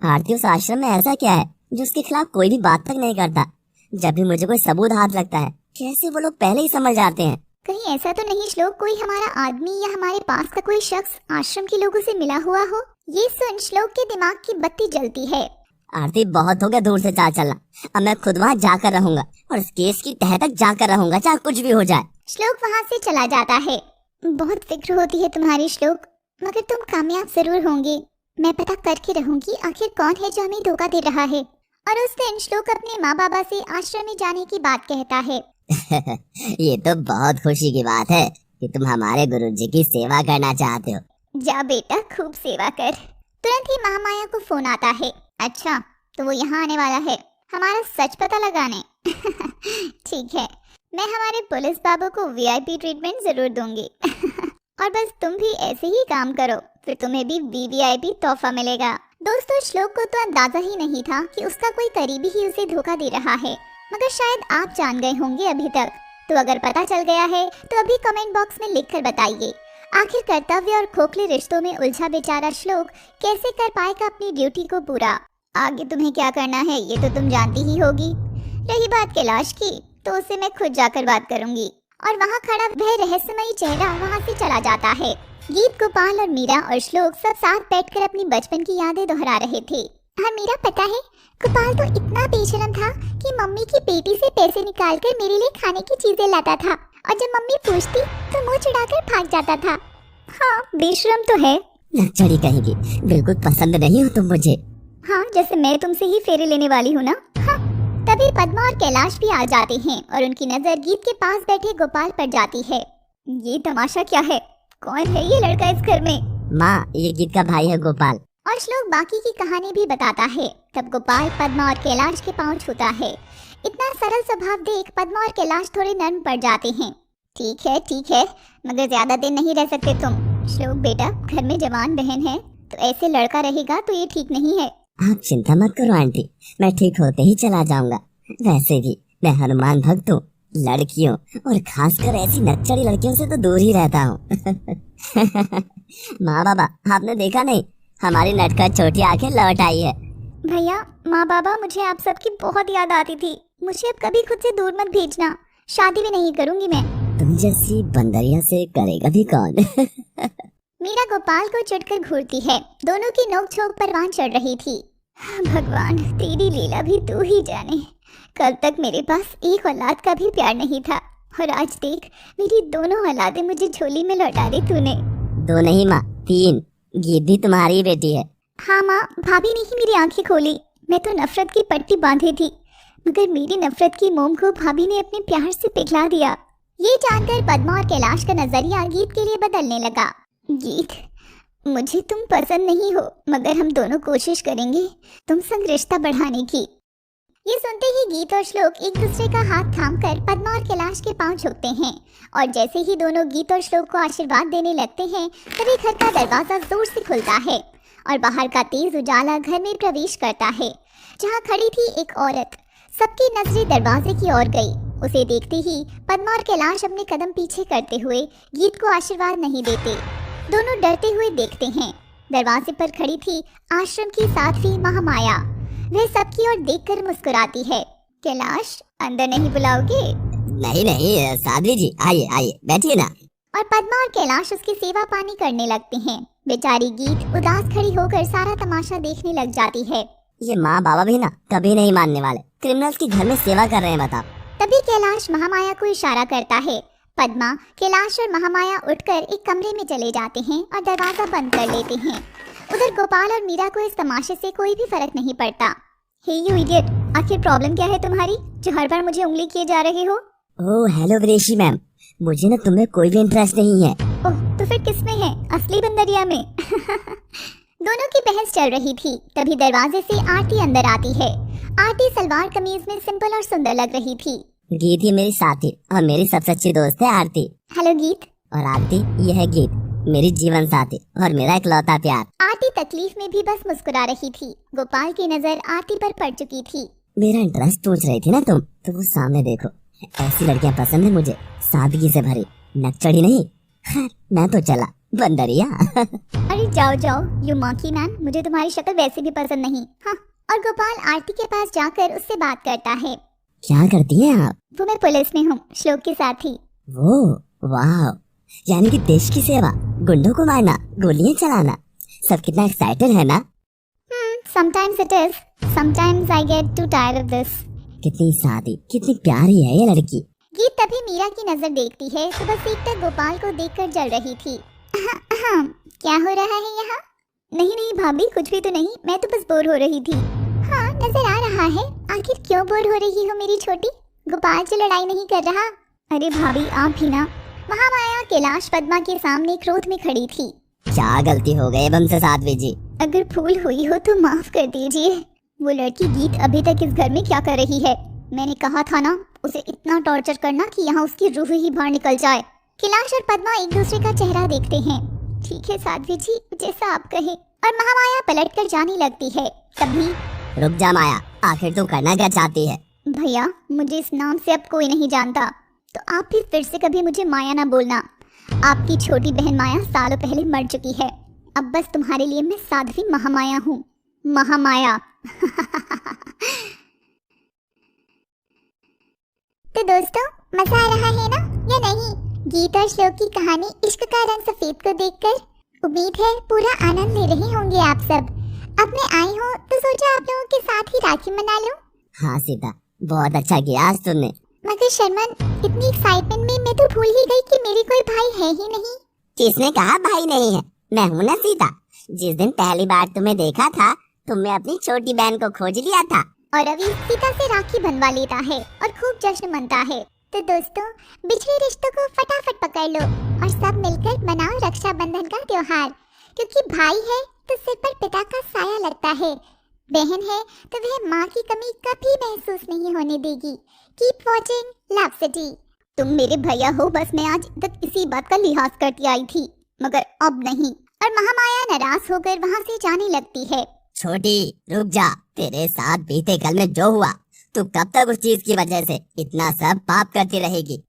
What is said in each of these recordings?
आरती, उस आश्रम में ऐसा क्या है जो उसके खिलाफ कोई भी बात तक नहीं करता? जब भी मुझे कोई सबूत हाथ लगता है, कैसे वो लोग पहले ही समझ जाते हैं। कहीं ऐसा तो नहीं श्लोक, कोई हमारा आदमी या हमारे पास का कोई शख्स आश्रम के लोगों से मिला हुआ हो? ये सुन श्लोक के दिमाग की बत्ती जलती है। आरती, बहुत हो गया दूर से चाल चलना। अब मैं खुद वहाँ जाकर रहूंगा और इस केस की तह तक जाकर रहूंगा, चाहे कुछ भी हो जाए। श्लोक वहाँ से चला जाता है। बहुत फिक्र होती है तुम्हारी श्लोक, मगर तुम कामयाब जरूर होंगे। मैं पता करके रहूंगी आखिर कौन है जो हमें धोखा दे रहा है। और उस दिन श्लोक अपने माँ बाबा से आश्रम में जाने की बात कहता है। ये तो बहुत खुशी की बात है कि तुम हमारे गुरुजी की सेवा करना चाहते हो। जा बेटा, खूब सेवा कर। तुरंत ही महामाया को फोन आता है। अच्छा, तो वो यहाँ आने वाला है हमारा सच पता लगाने। ठीक है, मैं हमारे पुलिस बाबू को वीआईपी ट्रीटमेंट जरूर दूंगी। और बस तुम भी ऐसे ही काम करो, फिर तुम्हें भी वीवीआईपी तोहफा मिलेगा। दोस्तों, श्लोक को तो अंदाजा ही नहीं था कि उसका कोई करीबी ही उसे धोखा दे रहा है, मगर शायद आप जान गए होंगे अभी तक। तो अगर पता चल गया है तो अभी कमेंट बॉक्स में लिखकर बताइए, आखिर कर्तव्य और खोखले रिश्तों में उलझा बेचारा श्लोक कैसे कर पाएगा अपनी ड्यूटी को पूरा। आगे तुम्हें क्या करना है ये तो तुम जानती ही होगी। रही बात कैलाश की, तो उसे मैं खुद जाकर बात करूंगी। और वहाँ खड़ा वह रहस्यमयी चेहरा वहाँ से चला जाता है। गीत, गोपाल और मीरा और श्लोक सब साथ बैठकर अपनी बचपन की यादें दोहरा रहे थे। हाँ मीरा, पता है गोपाल तो इतना बेशरम था कि मम्मी की पेटी से पैसे निकालकर मेरे लिए खाने की चीजें लाता था, और जब मम्मी पूछती तो मुंह चिढ़ाकर भाग जाता था। हाँ, बेशरम तो है। नक्चड़ी कहेगी, बिल्कुल पसंद नहीं हो तुम मुझे। हाँ, जैसे मैं तुमसे ही फेरे लेने वाली हूँ ना। हाँ। तभी पद्मा और कैलाश भी आ जाते हैं और उनकी नजर गीत के पास बैठे गोपाल पर जाती है। ये तमाशा क्या है? कौन है ये लड़का इस घर में? माँ, ये गीत का भाई है गोपाल। और श्लोक बाकी की कहानी भी बताता है। तब गोपाल पद्मा और कैलाश के पांव छूता है। इतना सरल स्वभाव देख पद्मा और कैलाश थोड़े नर्म पड़ जाते हैं। ठीक है, मगर ज्यादा दिन नहीं रह सकते तुम। श्लोक बेटा, घर में जवान बहन है, तो ऐसे लड़का रहेगा तो ये ठीक नहीं है। आप चिंता मत करो आंटी, मैं ठीक होते ही चला जाऊंगा। वैसे भी मैं हनुमान भक्त हूँ, लड़कियों और खासकर ऐसी नक्चड़ी लड़कियों से तो दूर ही रहता हूँ। माँ बाबा, आपने देखा नहीं, हमारी नटखट छोटी आंखें लौट आई है। भैया, माँ बाबा, मुझे आप सबकी बहुत याद आती थी। मुझे अब कभी खुद से दूर मत भेजना, शादी भी नहीं करूंगी मैं। तुम जैसी बंदरिया से करेगा भी कौन? मीरा गोपाल को चिढ़कर घूरती है। दोनों की नोक-झोंक परवान चढ़ रही थी। भगवान, तेरी लीला भी तू ही जाने। कल तक मेरे पास एक औलाद का भी प्यार नहीं था, और आज देख मेरी दोनों औलादें मुझे झोली में लौटा दी तूने। 2 नहीं माँ, 3। गीत भी तुम्हारी बेटी है। हाँ माँ, भाभी ने ही मेरी आंखें खोली। मैं तो नफरत की पट्टी बांधी थी, मगर मेरी नफरत की मोम को भाभी ने अपने प्यार से पिघला दिया। ये जानकर पद्मा और कैलाश का नजरिया गीत के लिए बदलने लगा। गीत, मुझे तुम पसंद नहीं हो, मगर हम दोनों कोशिश करेंगे तुम संग रिश्ता बढ़ाने की। ये सुनते ही गीत और श्लोक एक दूसरे का हाथ थामकर पद्मा और कैलाश के पांव झुकते हैं, और जैसे ही दोनों गीत और श्लोक को आशीर्वाद देने लगते हैं, तभी घर का दरवाजा जोर से खुलता है और बाहर का तेज उजाला घर में प्रवेश करता है। जहाँ खड़ी थी एक औरत, सबकी नजरें दरवाजे की ओर गई। उसे देखते ही पद्मा और कैलाश अपने कदम पीछे करते हुए गीत को आशीर्वाद नहीं देते। दोनों डरते हुए देखते हैं। दरवाजे पर खड़ी थी आश्रम की साध्वी महामाया। वह सबकी ओर देखकर मुस्कुराती है। कैलाश, अंदर नहीं बुलाओगे? नहीं, साध्वी जी, आइए बैठिए ना। और पद्मा और कैलाश उसकी सेवा पानी करने लगते हैं। बेचारी गीत उदास खड़ी होकर सारा तमाशा देखने लग जाती है। ये माँ बाबा भी ना कभी नहीं मानने वाले, क्रिमिनल्स की घर में सेवा कर रहे हैं, बताओ। तभी कैलाश महामाया को इशारा करता है। पद्मा, कैलाश और महामाया उठकर एक कमरे में चले जाते हैं और दरवाजा बंद कर लेते हैं। उधर गोपाल और मीरा को इस तमाशे से कोई भी फर्क नहीं पड़ता। हे यू इडियट, आखिर प्रॉब्लम क्या है तुम्हारी जो हर बार मुझे उंगली किए जा रहे हो? ओह हेलो विदेशी मैम, मुझे ना तुम्हें कोई भी इंटरेस्ट नहीं है। ओह, तो फिर किसमें है? असली बंदरिया में। दोनों की बहस चल रही थी, तभी दरवाजे से आरती अंदर आती है। आरती सलवार कमीज में सिंपल और सुंदर लग रही थी। गीत ये मेरी साथी और मेरी सबसे अच्छी दोस्त है आरती। हेलो गीत। और आरती, ये है गीत, मेरी जीवन साथी और मेरा इकलौता प्यार। आरती तकलीफ में भी बस मुस्कुरा रही थी। गोपाल की नजर आरती पर पड़ चुकी थी। मेरा इंटरेस्ट पूछ रही थी ना तुम, तो वो सामने देखो, ऐसी लड़कियां पसंद है मुझे, सादगी से भरी, नकचड़ी नहीं। खैर मैं तो चला, बंदरिया। अरे जाओ जाओ यू मंकी मैन, मुझे तुम्हारी शक्ल वैसे भी पसंद नहीं। हाँ, और गोपाल आरती के पास जाकर उससे बात करता है। क्या करती हैं आप? वो मैं पुलिस में हूँ, श्लोक के साथ ही। वो वाह, यानी कि देश की सेवा, गुंडों को मारना, गोलियां चलाना, सब कितना एक्साइटेड है ना? Sometimes it is, sometimes I get too tired of this. कितनी सादी, कितनी प्यारी है ये लड़की। गीत तभी मीरा की नजर देखती है तो बस सीखकर गोपाल को देखकर जल रही थी। क्या हो रहा है यहाँ? नहीं नहीं भाभी, कुछ भी तो नहीं, मैं तो बस बोर हो रही थी। हाँ नजर आ रहा है, आखिर क्यों बोर हो रही हो मेरी छोटी? गोपाल जो लड़ाई नहीं कर रहा। अरे भाभी आप भी ना। महामाया कैलाश पद्मा के सामने क्रोध में खड़ी थी। क्या गलती हो गई हमसे साध्वी जी? अगर भूल हुई हो तो माफ कर दीजिए। वो लड़की गीत अभी तक इस घर में क्या कर रही है? मैंने कहा था ना उसे इतना टॉर्चर करना कि यहाँ उसकी रूह ही बाहर निकल जाए। कैलाश और पद्मा एक दूसरे का चेहरा देखते हैं। ठीक है साध्वी जी, जैसा आप कहे। और महामाया पलटकर जाने लगती है। तभी रुक जा माया, आखिर तू करना क्या चाहती है? भैया मुझे इस नाम से अब कोई नहीं जानता, तो आप भी फिर से कभी मुझे माया ना बोलना। आपकी छोटी बहन माया सालों पहले मर चुकी है। अब बस तुम्हारे लिए मैं साध्वी महामाया हूँ। महामाया। तो दोस्तों मजा आ रहा है ना या नहीं? गीत और श्लोक की कहानी इश्क का रंग सफेद को देखकर उम्मीद है पूरा आनंद ले रहे होंगे आप सब। अब मैं आई हूँ तो सोचा आप लोगों के साथ ही राखी मना लूं। हाँ सीता, बहुत अच्छा किया आज तुमने। मगर शर्मन, इतनी एक्साइटमेंट में मैं तो भूल ही गई कि मेरी कोई भाई है ही नहीं। किसने कहा भाई नहीं है? मैं हूँ ना सीता। जिस दिन पहली बार तुम्हें देखा था, तुमने अपनी छोटी बहन को खोज लिया था और अभी सीता से राखी बनवा लेता है और खूब जश्न मनता है। तो दोस्तों बिछड़े रिश्तों को फटाफट पकड़ लो और सब मिलकर मनाओ रक्षाबंधन का त्योहार, क्योंकि भाई है तो सिर पर पिता का साया लगता है, बहन है तो वह माँ की कमी कभी महसूस नहीं होने देगी। Keep watching love city. तुम मेरे भैया हो, बस मैं आज तक इसी बात का लिहाज करती आई थी, मगर अब नहीं। और महामाया नाराज होकर वहाँ से जाने लगती है। छोटी रुक जा, तेरे साथ बीते कल में जो हुआ, तू कब तक उस चीज की वजह से इतना सब पाप करती रहेगी?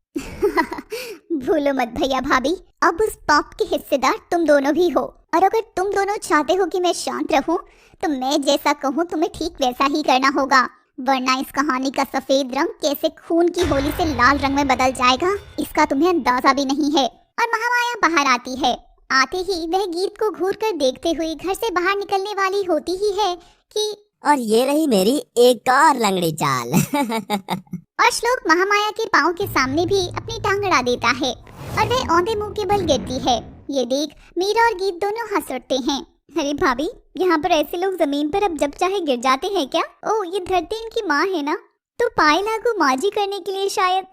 भूलो मत भैया भाभी, अब उस पाप के हिस्सेदार तुम दोनों भी हो। और अगर तुम दोनों चाहते हो कि मैं शांत रहूं, तो मैं जैसा कहूं तुम्हें ठीक वैसा ही करना होगा, वरना इस कहानी का सफेद रंग कैसे खून की होली से लाल रंग में बदल जाएगा इसका तुम्हें अंदाजा भी नहीं है। और महामाया बाहर आती है। आते ही वह गीत को घूर कर देखते हुए घर से बाहर निकलने वाली होती ही है कि और ये रही मेरी एक और लंगड़ी चाल। और श्लोक महामाया के पाँव के सामने भी अपनी टांग अड़ा देता है और वह औंधे मुंह के बल गिरती है। ये देख मीरा और गीत दोनों हंस उठते हैं। अरे भाभी, यहाँ पर ऐसे लोग जमीन पर अब जब चाहे गिर जाते हैं क्या? ओ ये धरती इनकी माँ है ना, तो पाए लागू माजी करने के लिए शायद।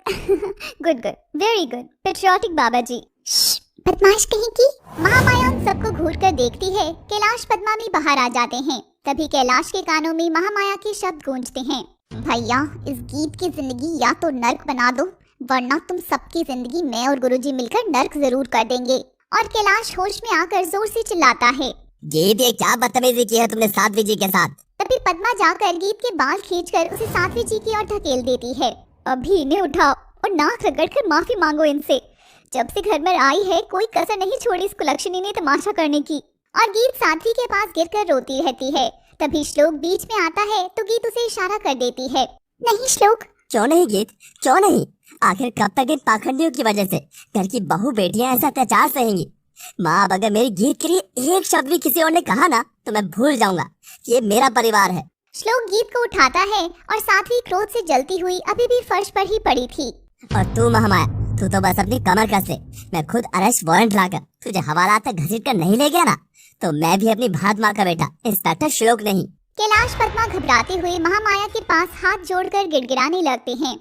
Good good, very good, patriotic बाबा जी। बदमाश कहीं की। महामाया उन सबको घूर कर देखती है। कैलाश पद्मा भी बाहर आ जाते हैं। तभी कैलाश के कानों में महामाया के शब्द गूंजते हैं। भैया इस गीत की जिंदगी या तो नर्क बना दो, वरना तुम सबकी जिंदगी मैं और गुरुजी मिलकर नर्क जरूर कर देंगे। और कैलाश होश में आकर जोर से चिल्लाता है, गीत ये क्या बदतमीजी की है तुमने साध्वी जी के साथ? तभी पद्मा जाकर गीत के बाल खींचकर उसे साध्वी जी की ओर धकेल देती है। अभी इन्हें उठाओ और नाक रगड़कर माफी मांगो इनसे। जब से घर में आई है कोई कसर नहीं छोड़ी इस कुलक्षणी ने तमाशा करने की। और गीत साध्वी के पास गिरकर रोती रहती है। तभी श्लोक बीच में आता है तो गीत उसे इशारा कर देती है। नहीं श्लोक। क्यों नहीं गीत, क्यों नहीं? आखिर कब तक इन पाखंडियों की वजह से घर की बहू बेटियां ऐसा अत्याचार सहेंगी? माँ, अब अगर मेरी गीत के लिए एक शब्द भी किसी और ने कहा ना, तो मैं भूल जाऊंगा कि ये मेरा परिवार है। श्लोक गीत को उठाता है और साध्वी क्रोध से जलती हुई अभी भी फर्श पर ही पड़ी थी। और तू महामाया, तू तो बस अपनी कमर कस ले। मैं खुद अरेस्ट वारंट लाकर तुझे हवालात तक घसीट कर नहीं ले गया ना, तो मैं भी अपनी भात माँ का बेटा इंस्पेक्टर श्लोक नहीं। कैलाश पद्मा घबराते हुए महामाया के पास हाथ जोड़कर गिड़गिड़ाने लगते हैं।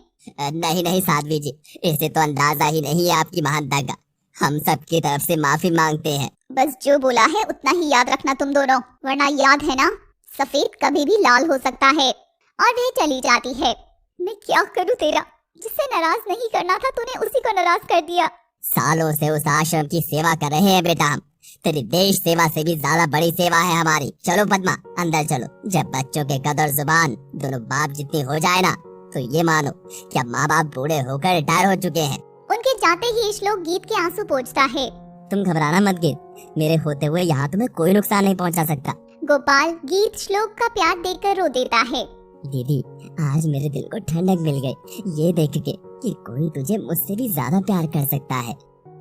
नहीं नहीं साध्वी जी, इसे तो अंदाजा ही नहीं है आपकी महानता का। हम सबकी तरफ से माफी मांगते हैं। बस जो बोला है उतना ही याद रखना तुम दोनों, वरना याद है ना, सफेद कभी भी लाल हो सकता है। और वह चली जाती है। मैं क्या करूं तेरा? जिससे नाराज नहीं करना था तूने उसी को नाराज कर दिया। सालों से उस आश्रम की सेवा कर रहे हैं बेटा हम। तेरी देश सेवा से भी ज्यादा बड़ी सेवा है हमारी। चलो पद्मा, अंदर चलो। जब बच्चों के कद और जुबान दोनों बाप जितनी हो जाए ना, तो ये मानो कि अब माँ बाप बूढ़े होकर रिटायर हो चुके हैं। उनके जाते ही श्लोक गीत के आंसू पोंछता है। तुम घबराना मत गीत, मेरे होते हुए यहाँ तुम्हें कोई नुकसान नहीं पहुँचा सकता। गोपाल गीत श्लोक का प्यार देखकर रो देता है। दीदी, आज मेरे दिल को ठंडक मिल गई ये देख के कि कोई तुझे मुझसे भी ज्यादा प्यार कर सकता है।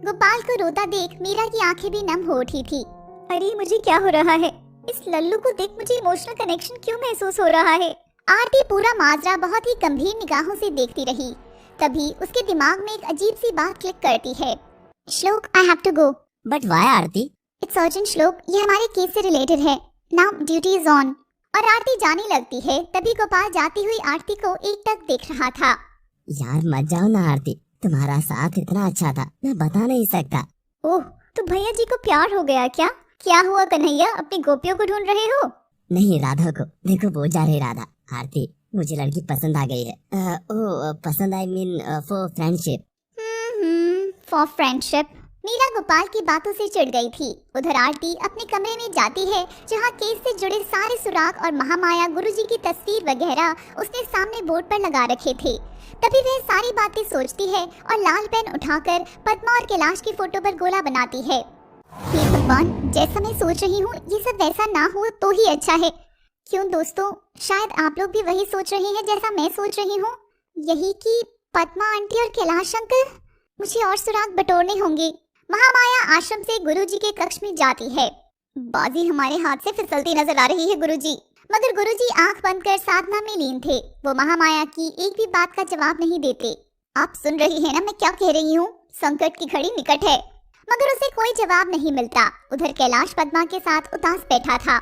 गोपाल को रोता देख मीरा की आंखें भी नम हो उठी थी। अरे मुझे क्या हो रहा है? इस लल्लू को देख मुझे इमोशनल कनेक्शन क्यों महसूस हो रहा है? आरती पूरा माजरा बहुत ही गंभीर निगाहों से देखती रही। तभी उसके दिमाग में एक अजीब सी बात क्लिक करती है। Shlok, I have to go. But why Aarti? It's urgent Shlok, ये हमारे केस से रिलेटेड है। Now duty is on. और आरती जाने लगती है। तभी गोपाल जाती हुई आरती को एकटक देख रहा था। यार मत जाओ ना आरती, तुम्हारा साथ इतना अच्छा था, मैं बता नहीं सकता। ओह, तो भैया जी को प्यार हो गया क्या? क्या हुआ कन्हैया, अपनी गोपियों को ढूंढ रहे हो? नहीं, राधा को देखो, वो जा रही राधा। आरती, मुझे लड़की पसंद आ गई है। पसंद, I mean for friendship. For friendship. Meera Gopal की बातों से चिढ़ गई थी। उधर आरती अपने कमरे में जाती है जहाँ केस से जुड़े सारे सुराग और महामाया गुरुजी की तस्वीर वगैरह उसने सामने बोर्ड पर लगा रखे थे। तभी वह सारी बातें सोचती है और लाल पेन उठाकर पद्मा और कैलाश की फोटो पर गोला बनाती है। हे भगवान, जैसा मैं सोच रही हूँ ये सब वैसा ना हो तो ही अच्छा है। क्यों दोस्तों, शायद आप लोग भी वही सोच रहे हैं जैसा मैं सोच रही हूँ। यही कि पद्मा आंटी और कैलाश अंकल, मुझे और सुराग बटोरने होंगे। महामाया आश्रम से गुरुजी के कक्ष में जाती है। बाजी हमारे हाथ से फिसलती नजर आ रही है गुरुजी। मगर गुरुजी आंख बंद कर साधना में लीन थे। वो महामाया की एक भी बात का जवाब नहीं देते। आप सुन रही है ना मैं क्या कह रही हूँ? संकट की घड़ी निकट है। मगर उसे कोई जवाब नहीं मिलता। उधर कैलाश पद्मा के साथ उदास बैठा था।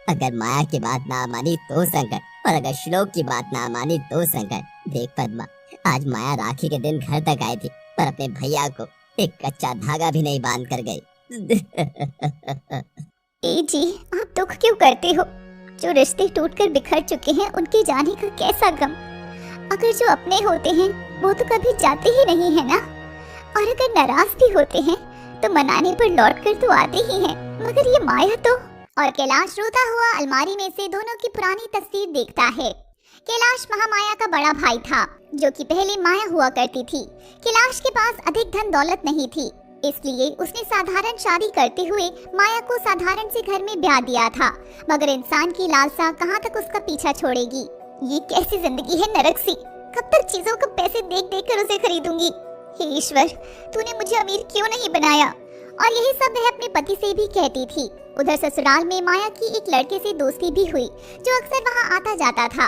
अगर माया की बात ना मानी तो संकट, और अगर श्लोक की बात ना मानी तो संकट। देख पद्मा, आज माया राखी के दिन घर तक आई थी पर अपने भैया को एक कच्चा धागा भी नहीं बांध कर गई। ए जी, आप दुख क्यों करते हो? जो रिश्ते टूटकर बिखर चुके हैं उनके जाने का कैसा गम। अगर जो अपने होते हैं वो तो कभी जाते ही नहीं है ना। और अगर नाराज भी होते हैं तो मनाने पर लौट कर तो आते ही हैं। मगर ये माया तो। और कैलाश रोता हुआ अलमारी में से दोनों की पुरानी तस्वीर देखता है। कैलाश महामाया का बड़ा भाई था जो कि पहले माया हुआ करती थी। कैलाश के पास अधिक धन दौलत नहीं थी, इसलिए उसने साधारण शादी करते हुए माया को साधारण से घर में ब्याह दिया था। मगर इंसान की लालसा कहाँ तक उसका पीछा छोड़ेगी। ये कैसी जिंदगी है नरक सी। कब तक चीजों को पैसे देख देख कर उसे खरीदूंगी। हे ईश्वर, तूने मुझे अमीर क्यों नहीं बनाया? और यही सब वह अपने पति से भी कहती थी। उधर ससुराल में माया की एक लड़के से दोस्ती भी हुई जो अक्सर वहाँ आता जाता था।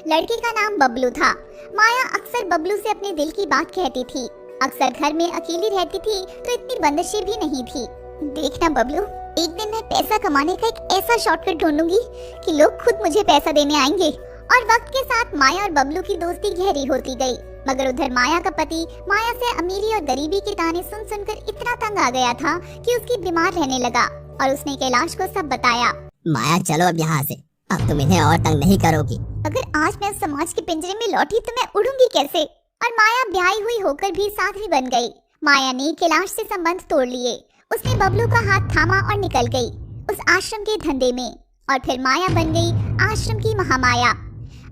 लड़के का नाम बबलू था। माया अक्सर बबलू से अपने दिल की बात कहती थी। अक्सर घर में अकेली रहती थी तो इतनी बंदिशें भी नहीं थी। देखना बबलू, एक दिन मैं पैसा कमाने का एक ऐसा शॉर्टकट ढूंढूंगी कि लोग खुद मुझे पैसा देने आएंगे। और वक्त के साथ माया और बबलू की दोस्ती गहरी होती गई। मगर उधर माया का पति माया से अमीरी और गरीबी के ताने सुन सुनकर इतना तंग आ गया था कि उसकी बीमार रहने लगा और उसने कैलाश को सब बताया। माया, चलो अब यहाँ से, अब तुम इन्हें और तंग नहीं करोगी। अगर आज मैं समाज के पिंजरे में लौटी तो मैं उड़ूंगी कैसे? और माया ब्याही हुई होकर भी साध्वी बन गई। माया ने कैलाश से संबंध तोड़ लिए। उसने बबलू का हाथ थामा और निकल गई उस आश्रम के धंधे में। और फिर माया बन गई आश्रम की महामाया।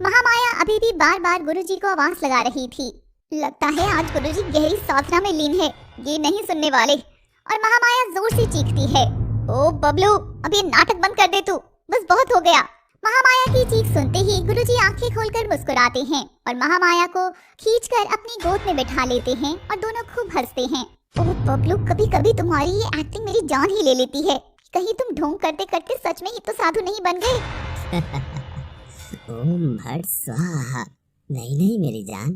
महामाया अभी भी बार बार गुरुजी को आवाज लगा रही थी। लगता है आज गुरुजी गहरी साधना में लीन है, ये नहीं सुनने वाले। और महामाया जोर से चीखती है, ओ बबलू, अब ये नाटक बंद कर दे तू, बस बहुत हो गया। महामाया की चीख सुनते ही गुरुजी आंखें खोलकर मुस्कुराते हैं और महामाया को खींचकर अपनी गोद में बिठा लेते हैं और दोनों खूब हंसते हैं। ओह बबलू, कभी कभी तुम्हारी ये एक्टिंग मेरी जान ही ले लेती है। कहीं तुम ढोंग करते करते सच में ही तो साधु नहीं बन गए। ओम भट स्वाहा। नहीं नहीं मेरी जान।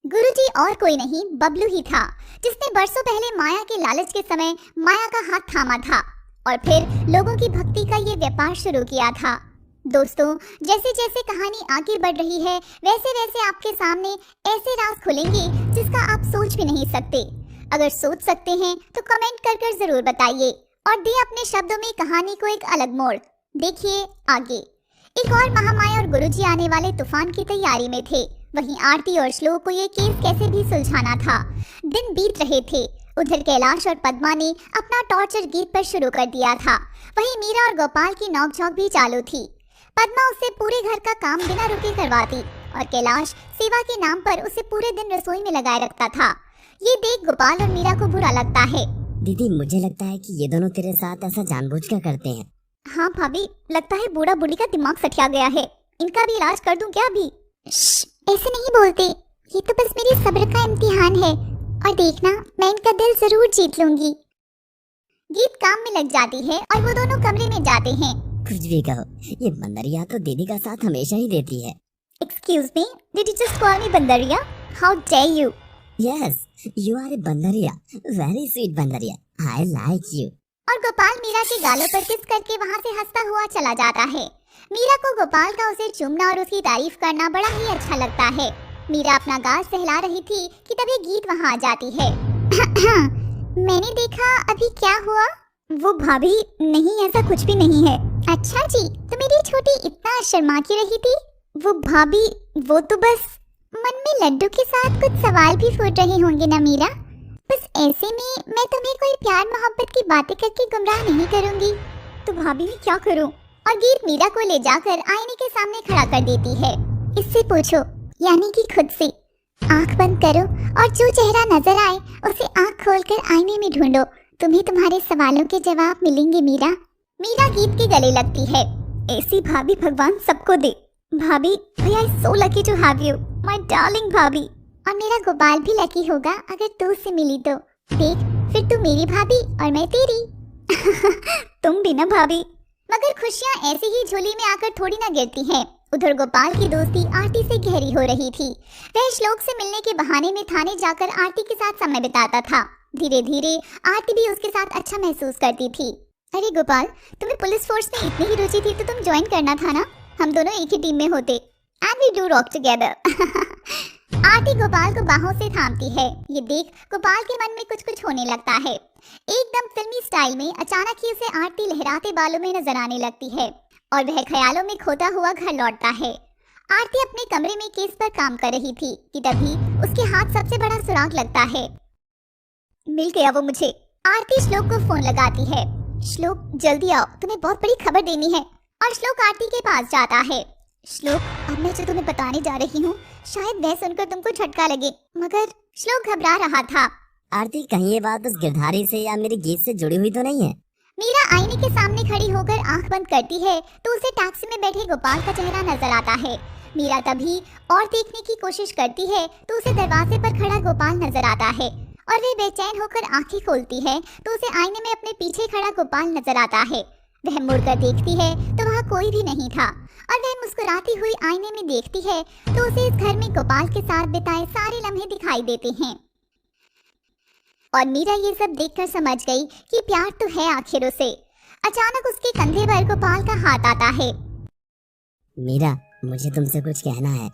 गुरुजी और कोई नहीं बबलू ही था जिसने बरसों पहले माया के लालच के समय माया का हाथ थामा था और फिर लोगों की भक्ति का ये व्यापार शुरू किया था। दोस्तों, जैसे जैसे कहानी आगे बढ़ रही है वैसे वैसे आपके सामने ऐसे राज खुलेंगे जिसका आप सोच भी नहीं सकते। अगर सोच सकते हैं तो कमेंट कर जरूर बताइए और दे अपने शब्दों में कहानी को एक अलग मोड़। देखिए आगे। एक और महामाया और गुरुजी आने वाले तूफान की तैयारी में थे। वहीं आरती और श्लोक को ये केस कैसे भी सुलझाना था। दिन बीत रहे थे। उधर कैलाश और पद्मा ने अपना टॉर्चर गीत पर शुरू कर दिया था। वहीं मीरा और गोपाल की नोकझोंक भी चालू थी। पद्मा उससे पूरे घर का काम बिना रुके करवाती और कैलाश सेवा के नाम पर उसे पूरे दिन रसोई में लगाए रखता था। ये देख गोपाल और मीरा को बुरा लगता है। दीदी मुझे लगता है कि ये दोनों तेरे साथ ऐसा जानबूझकर करते हैं। हाँ भाभी, लगता है बूढ़ा बूढ़ी का दिमाग सठिया गया है। इनका भी इलाज कर दूं क्या अभी? ऐसे नहीं बोलते, ये तो बस मेरे सब्र का इम्तिहान है और देखना मैं इनका दिल जरूर जीत लूंगी। गीत काम में लग जाती है और वो दोनों कमरे में जाते हैं। कुछ भी कहो, ये बंदरिया तो दीदी का साथ हमेशा ही देती है। Excuse me, did you just call me बंदरिया? How dare you? Yes, you are a बंदरिया, वेरी स्वीट बंदरिया, आई लाइक यू। और गोपाल मीरा के गालों पर किस करके वहाँ से हंसता हुआ चला जाता है। मीरा को गोपाल का उसे चूमना और उसकी तारीफ करना बड़ा ही अच्छा लगता है। मीरा अपना गाल सहला रही थी कि तभी गीत वहाँ आ जाती है। मैंने देखा, अभी क्या हुआ? वो भाभी, नहीं ऐसा कुछ भी नहीं है। अच्छा जी, तो मेरी छोटी इतना शर्मा की रही थी? वो भाभी, वो तो बस मन में लड्डू के साथ कुछ सवाल भी फूट रहे होंगे ना मीरा। बस ऐसे में मैं तुम्हें कोई प्यार मोहब्बत की बातें करके गुमराह नहीं करूंगी। तो भाभी मैं क्या करूं? और गीत मीरा को ले जाकर आईने के सामने खड़ा कर देती है। इससे पूछो, यानी कि खुद से। आंख बंद करो और जो चेहरा नजर आए उसे आंख खोलकर आईने में ढूंढो। तुम्हें तुम्हारे सवालों के जवाब मिलेंगे मीरा। मीरा गीत के गले लगती है। ऐसी भाभी भगवान सबको दे। भाभी, I am so lucky to have you, my darling भाभी। और मेरा गोपाल भी लकी होगा अगर तू उससे मिली तो। देख, फिर तू मेरी भाभी और मैं तेरी। तुम भी ना भाभी। मगर खुशियाँ ऐसे ही झोली में आकर थोड़ी ना गिरती हैं। उधर गोपाल की दोस्ती आरती से गहरी हो रही थी। वह श्लोक से मिलने के बहाने में थाने जाकर आरती के साथ समय बिताता था। धीरे धीरे आरती भी उसके साथ अच्छा महसूस करती थी। अरे गोपाल, तुम्हें पुलिस फोर्स में इतनी ही रुचि थी तो तुम ज्वाइन करना था ना, हम दोनों एक ही टीम में होते। And we do rock together. Aarti Gopal को बाहों से थामती है। ये देख गोपाल के मन में कुछ कुछ होने लगता है। एकदम फिल्मी स्टाइल में अचानक ही उसे आरती लहराते बालों में नजर आने लगती है और वह ख्यालों में खोता हुआ घर लौटता है। आरती अपने कमरे में केस पर काम कर रही थी कि तभी उसके हाथ सबसे बड़ा सुराग लगता है। मिल गया वो मुझे। आरती श्लोक को फोन लगाती है। श्लोक जल्दी आओ, तुम्हें बहुत बड़ी खबर देनी है। और श्लोक आरती के पास जाता है। श्लोक, अब मैं जो तुम्हें बताने जा रही हूँ शायद वह सुनकर तुमको झटका लगे, मगर श्लोक घबरा रहा था। आरती, कहीं ये बात उस गिरधारी से या मेरे गीत से जुड़ी हुई तो नहीं है? मीरा आईने के सामने खड़ी होकर आंख बंद करती है तो उसे टैक्सी में बैठे गोपाल का चेहरा नजर आता है। मीरा तभी और देखने की कोशिश करती है तो उसे दरवाजे पर खड़ा गोपाल नजर आता है और वे बेचैन होकर आंखें खोलती है तो उसे आईने में अपने पीछे खड़ा गोपाल नजर आता है। वह मुड़कर देखती है तो वहाँ कोई भी नहीं था और वह मुस्कुराती हुई आईने में देखती है तो उसे इस घर में गोपाल के साथ बिताए सारे लम्हे दिखाई देते हैं। और मीरा ये सब देखकर समझ गई कि प्यार तो है आखिर उसे। अचानक उसके कंधे पर गोपाल का हाथ आता है। मीरा, मुझे तुमसे कुछ कहना है।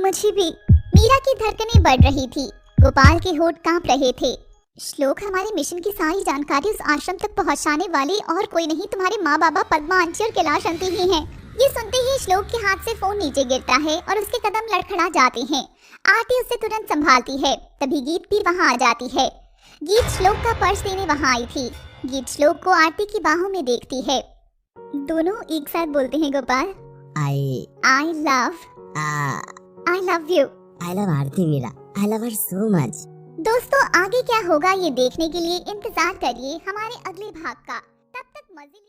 मुझे भी। मीरा की धड़कनें बढ़ रही थी। गोपाल के होंठ कांप रहे थे। श्लोक, हमारे मिशन की सारी जानकारी उस आश्रम तक पहुंचाने वाले और कोई नहीं तुम्हारे माँ बाबा पद्मा आंटी और कैलाश आंटी ही हैं। ये सुनते ही श्लोक के हाथ से फोन नीचे गिरता है और उसके कदम लड़खड़ा जाते हैं। आरती उसे तुरंत संभालती है। तभी गीत भी वहाँ आ जाती है। गीत श्लोक का पर्स देने वहाँ आई थी। गीत श्लोक को आरती की बाहों में देखती है। दोनों एक साथ बोलते हैं Gopal, I love you. I love Aarti Meera, I love her so much. दोस्तों, आगे क्या होगा ये देखने के लिए इंतजार करिए हमारे अगले भाग का। तब तक मजे